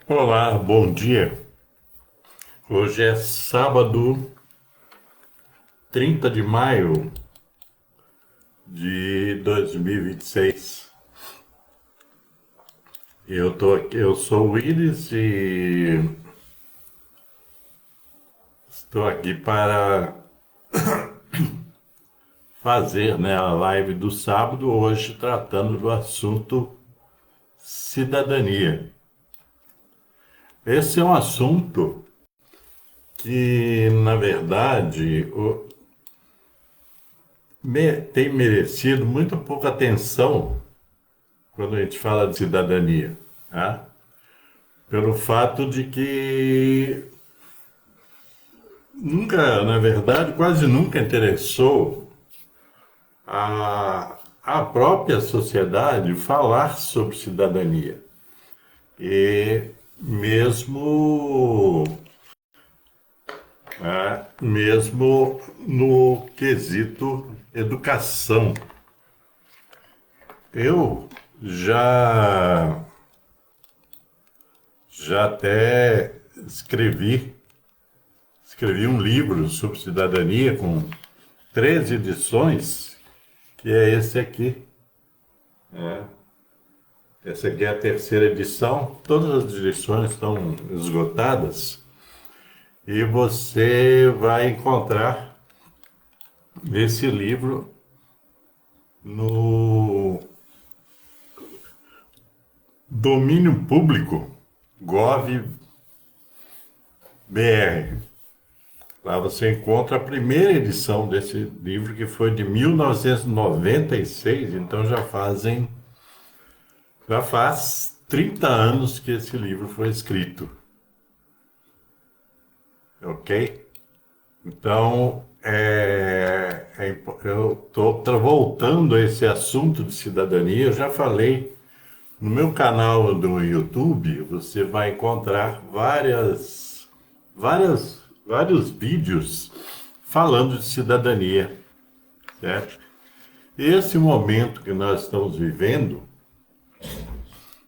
Olá, bom dia. Hoje é sábado, 30 de maio de 2026. Eu sou o Iris e estou aqui para fazer, a live do sábado, hoje tratando do assunto cidadania. Esse é um assunto que, na verdade, tem merecido muito pouca atenção quando a gente fala de cidadania, tá? Pelo fato de que nunca, na verdade, quase nunca interessou a própria sociedade falar sobre cidadania. E mesmo no quesito educação. Eu já até escrevi um livro sobre cidadania com 13 edições, que é esse aqui. Essa aqui é a terceira edição, todas as edições estão esgotadas e você vai encontrar esse livro no domínio público Gov.br. Lá você encontra a primeira edição desse livro, que foi de 1996, então já faz 30 anos que esse livro foi escrito. Ok? Então, eu estou voltando a esse assunto de cidadania. Eu já falei no meu canal do YouTube, você vai encontrar vários vídeos falando de cidadania, certo? Esse momento que nós estamos vivendo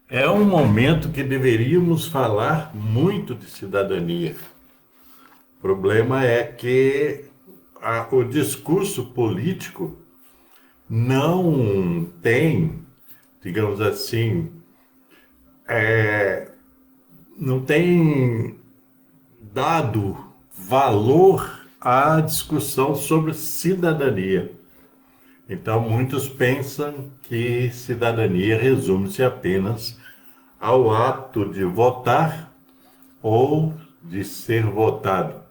é um momento que deveríamos falar muito de cidadania. O problema é que o discurso político não tem, digamos assim, não tem dado valor à discussão sobre cidadania. Então, muitos pensam que cidadania resume-se apenas ao ato de votar ou de ser votado,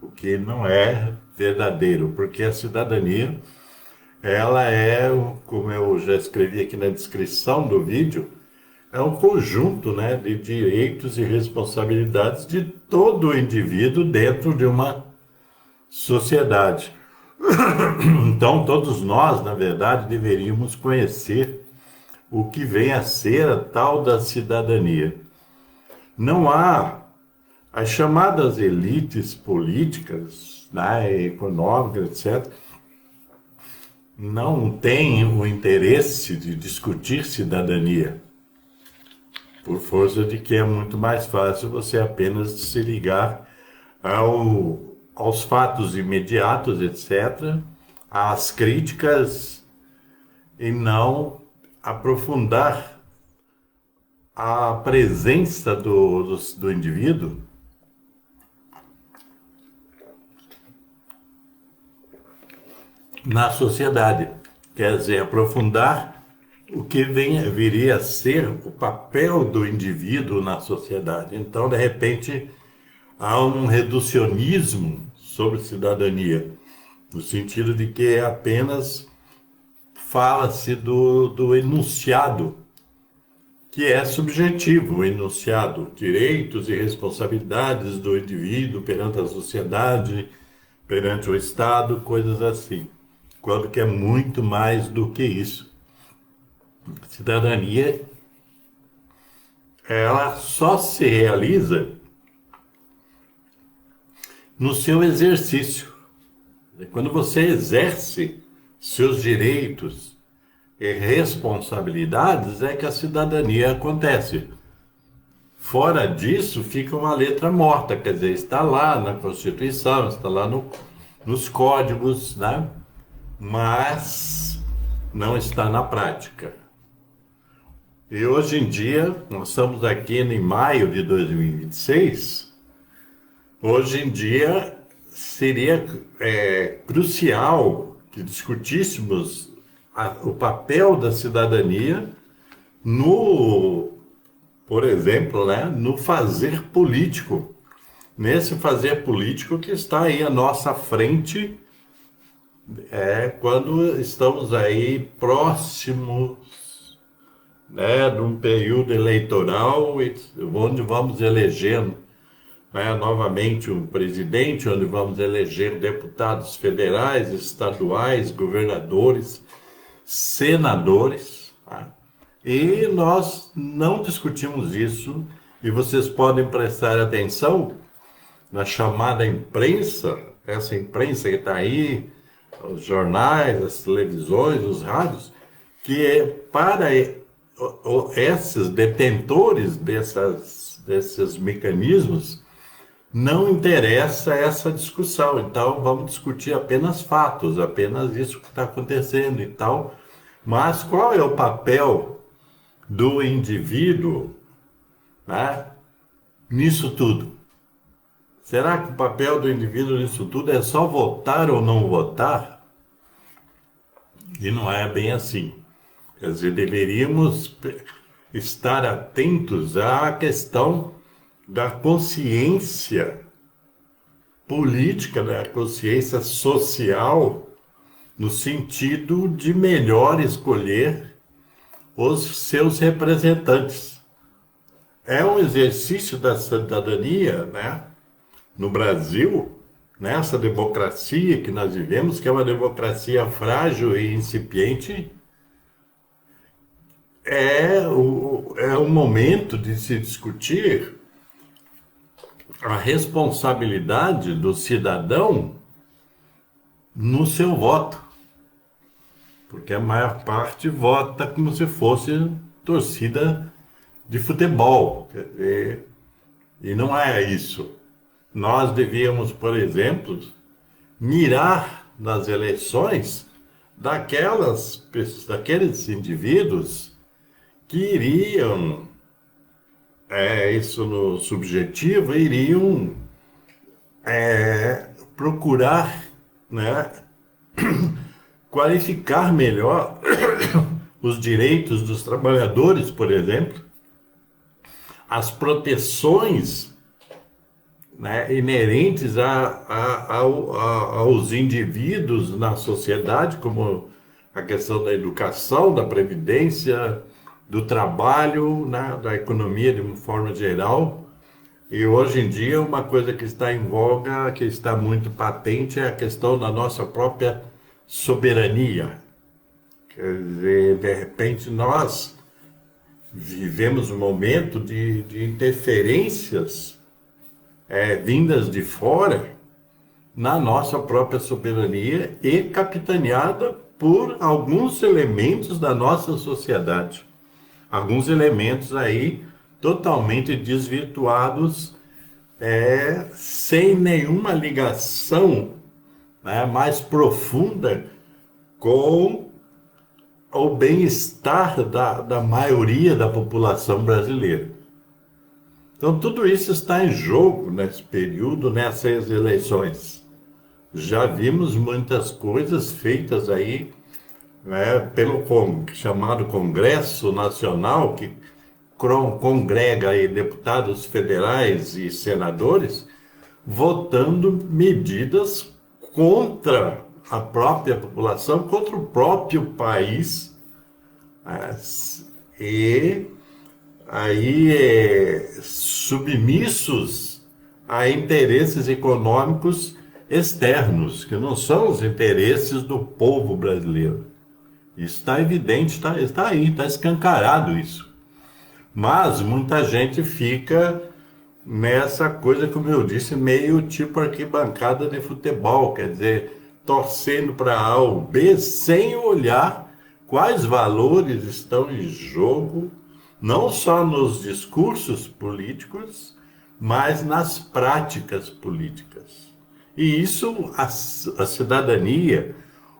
o que não é verdadeiro, porque a cidadania, ela é, como eu já escrevi aqui na descrição do vídeo, é um conjunto, de direitos e responsabilidades de todo indivíduo dentro de uma sociedade. Então, todos nós, na verdade, deveríamos conhecer o que vem a ser a tal da cidadania. Não há as chamadas elites políticas, econômicas, etc., não têm o interesse de discutir cidadania, por força de que é muito mais fácil você apenas se ligar aos fatos imediatos, etc., às críticas, e não aprofundar a presença do indivíduo na sociedade. Quer dizer, aprofundar o que viria a ser o papel do indivíduo na sociedade. Então, de repente, há um reducionismo sobre cidadania, no sentido de que apenas fala-se do enunciado, que é subjetivo, o enunciado, direitos e responsabilidades do indivíduo perante a sociedade, perante o Estado, coisas assim, quando que é muito mais do que isso. Cidadania, ela só se realiza no seu exercício. Quando você exerce seus direitos e responsabilidades, é que a cidadania acontece. Fora disso, fica uma letra morta, quer dizer, está lá na Constituição, está lá nos códigos, né? Mas não está na prática. E hoje em dia, nós estamos aqui em maio de 2026, hoje em dia seria crucial que discutíssemos o papel da cidadania no, por exemplo, né, no fazer político. Nesse fazer político que está aí à nossa frente, quando estamos aí próximos, né, de um período eleitoral onde vamos eleger, né, novamente um presidente, onde vamos eleger deputados federais, estaduais, governadores, senadores, tá? E nós não discutimos isso, e vocês podem prestar atenção na chamada imprensa, essa imprensa que está aí, os jornais, as televisões, os rádios, que para esses detentores desses mecanismos, não interessa essa discussão. Então, vamos discutir apenas fatos, apenas isso que está acontecendo e tal. Mas qual é o papel do indivíduo, né, nisso tudo? Será que o papel do indivíduo nisso tudo é só votar ou não votar? E não é bem assim. Quer dizer, deveríamos estar atentos à questão da consciência política, da consciência social, no sentido de melhor escolher os seus representantes. É um exercício da cidadania, né? No Brasil, nessa democracia que nós vivemos, que é uma democracia frágil e incipiente, é o momento de se discutir a responsabilidade do cidadão no seu voto. Porque a maior parte vota como se fosse torcida de futebol. Quer dizer, e não é isso. Nós devíamos, por exemplo, mirar nas eleições daqueles indivíduos que iriam, isso no subjetivo, iriam procurar, né, qualificar melhor os direitos dos trabalhadores, por exemplo, as proteções, né, inerentes aos indivíduos na sociedade, como a questão da educação, da previdência, do trabalho, né, da economia de uma forma geral. E hoje em dia uma coisa que está em voga, que está muito patente, é a questão da nossa própria soberania. Quer dizer, de repente nós vivemos um momento de interferências vindas de fora na nossa própria soberania e capitaneada por alguns elementos da nossa sociedade. Alguns elementos aí totalmente desvirtuados, sem nenhuma ligação, né, mais profunda com o bem-estar da maioria da população brasileira. Então, tudo isso está em jogo nesse período, nessas eleições. Já vimos muitas coisas feitas aí, né, pelo chamado Congresso Nacional, que congrega aí deputados federais e senadores, votando medidas contra a própria população, contra o próprio país, e aí submissos a interesses econômicos externos, que não são os interesses do povo brasileiro. Isso está evidente, está aí, está escancarado isso. Mas muita gente fica nessa coisa, como eu disse, meio tipo arquibancada de futebol, quer dizer, torcendo para A ou B, sem olhar quais valores estão em jogo não só nos discursos políticos, mas nas práticas políticas. E isso, a cidadania,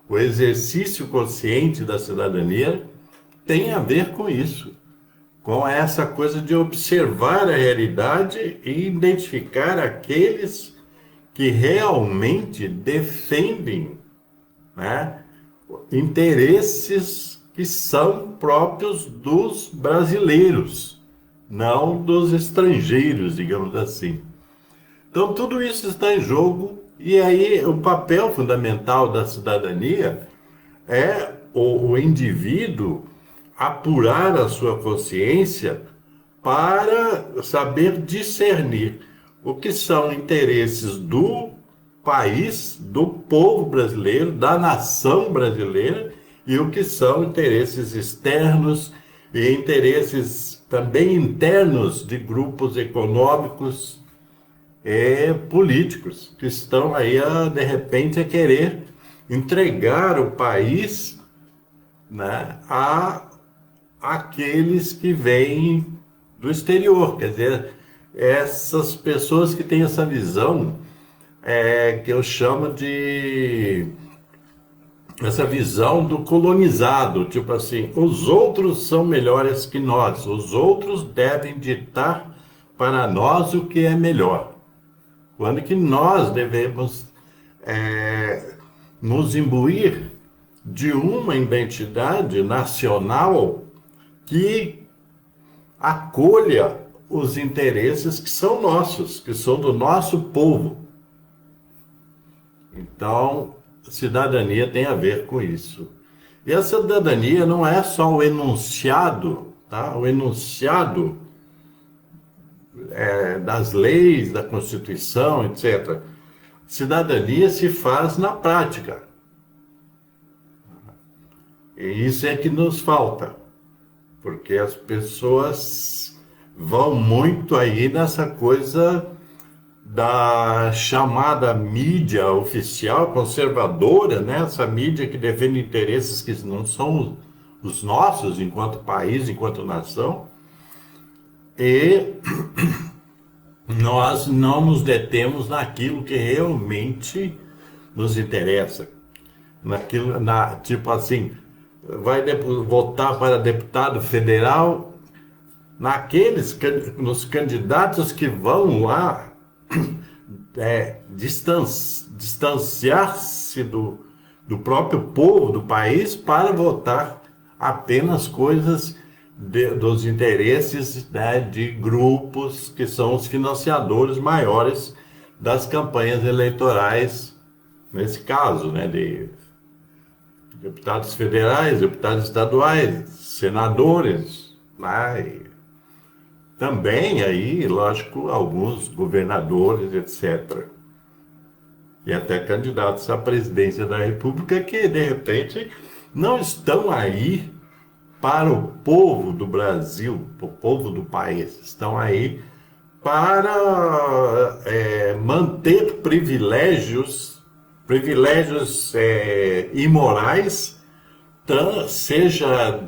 o exercício consciente da cidadania, tem a ver com isso, com essa coisa de observar a realidade e identificar aqueles que realmente defendem, né, interesses que são próprios dos brasileiros, não dos estrangeiros, digamos assim. Então, tudo isso está em jogo, e aí o papel fundamental da cidadania é o indivíduo apurar a sua consciência para saber discernir o que são interesses do país, do povo brasileiro, da nação brasileira, e o que são interesses externos e interesses também internos de grupos econômicos e políticos que estão aí, de repente, a querer entregar o país, né, a aqueles que vêm do exterior. Quer dizer, essas pessoas que têm essa visão, que eu chamo de essa visão do colonizado, tipo assim, os outros são melhores que nós, os outros devem ditar para nós o que é melhor, quando que nós devemos nos imbuir de uma identidade nacional que acolha os interesses que são nossos, que são do nosso povo. Então, cidadania tem a ver com isso. E a cidadania não é só o enunciado, tá? O enunciado das leis, da Constituição, etc. Cidadania se faz na prática. E isso é que nos falta, porque as pessoas vão muito aí nessa coisa da chamada mídia oficial conservadora, né? Essa mídia que defende interesses que não são os nossos enquanto país, enquanto nação, e nós não nos detemos naquilo que realmente nos interessa, naquilo, tipo assim, vai votar para deputado federal nos candidatos que vão lá distanciar-se do próprio povo do país para votar apenas coisas dos interesses, né, de grupos que são os financiadores maiores das campanhas eleitorais, nesse caso, né, de deputados federais, deputados estaduais, senadores, né, e também aí, lógico, alguns governadores, etc. E até candidatos à presidência da República que, de repente, não estão aí para o povo do Brasil, para o povo do país, estão aí para manter privilégios imorais, seja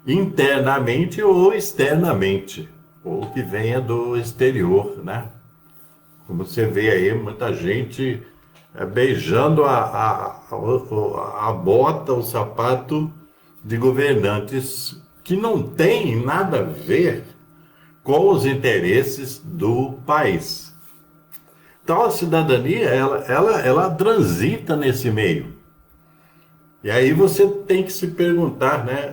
internamente ou externamente, ou que venha do exterior, né? Como você vê aí, muita gente beijando a bota, o sapato de governantes que não tem nada a ver com os interesses do país. Então a cidadania, ela transita nesse meio. E aí você tem que se perguntar, né,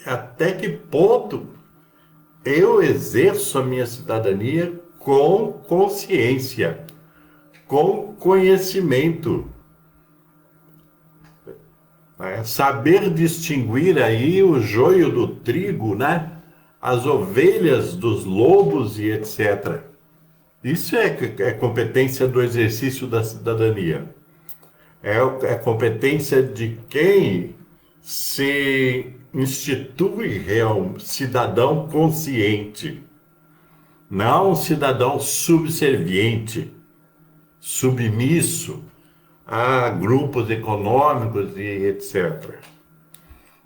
até que ponto eu exerço a minha cidadania com consciência, com conhecimento. Saber distinguir aí o joio do trigo, né? As ovelhas dos lobos e etc. Isso é competência do exercício da cidadania. É competência de quem se institui real cidadão consciente, não um cidadão subserviente, submisso a grupos econômicos e etc.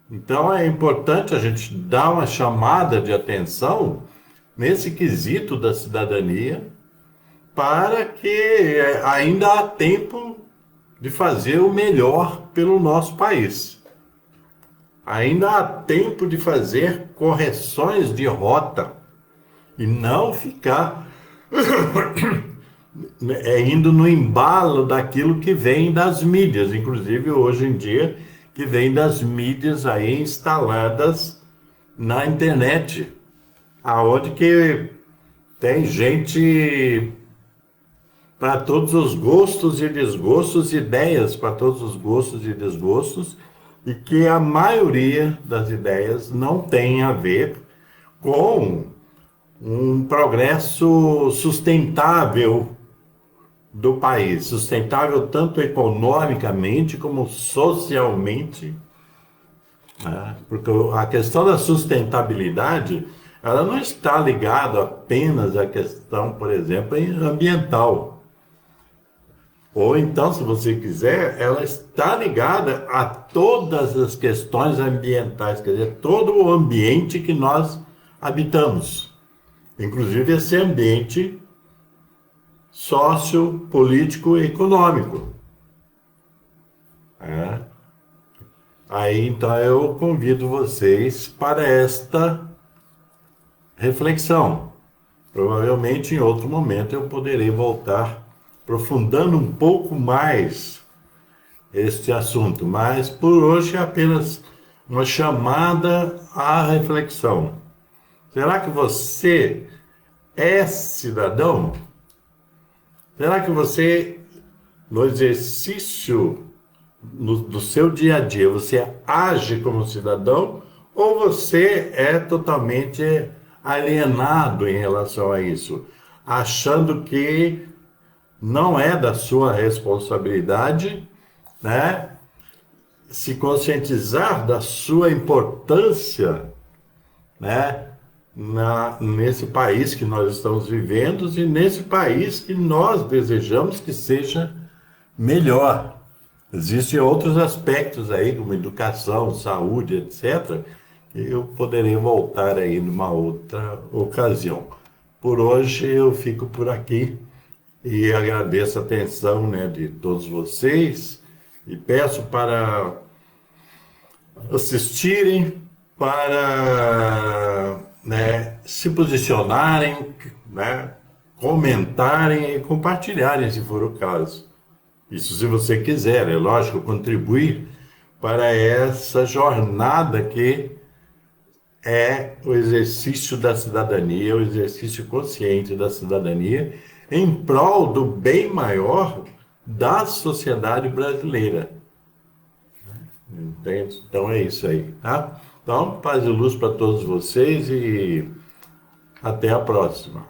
Então é importante a gente dar uma chamada de atenção nesse quesito da cidadania, para que ainda há tempo de fazer o melhor pelo nosso país. Ainda há tempo de fazer correções de rota e não ficar indo no embalo daquilo que vem das mídias, inclusive hoje em dia, que vem das mídias aí instaladas na internet, aonde que tem gente para todos os gostos e desgostos, ideias para todos os gostos e desgostos, e que a maioria das ideias não tem a ver com um progresso sustentável do país, sustentável tanto economicamente como socialmente, né? Porque a questão da sustentabilidade, ela não está ligada apenas à questão, por exemplo, ambiental. Ou então, se você quiser, ela está ligada a todas as questões ambientais, quer dizer, todo o ambiente que nós habitamos, inclusive esse ambiente sociopolítico e econômico. É. Aí, então, eu convido vocês para esta reflexão. Provavelmente, em outro momento, eu poderei voltar aprofundando um pouco mais este assunto, mas por hoje é apenas uma chamada à reflexão. Será que você é cidadão? Será que você, no exercício do seu dia a dia, você age como cidadão ou você é totalmente alienado em relação a isso, achando que não é da sua responsabilidade, né, se conscientizar da sua importância, né, nesse país que nós estamos vivendo e nesse país que nós desejamos que seja melhor. Existem outros aspectos aí, como educação, saúde, etc., que eu poderei voltar aí numa outra ocasião. Por hoje eu fico por aqui e agradeço a atenção, né, de todos vocês e peço para assistirem, para, né, se posicionarem, né, comentarem e compartilharem, se for o caso. Isso se você quiser, é lógico, contribuir para essa jornada que é o exercício da cidadania, o exercício consciente da cidadania, em prol do bem maior da sociedade brasileira. Entende? Então é isso aí, tá? Então, paz e luz para todos vocês e até a próxima.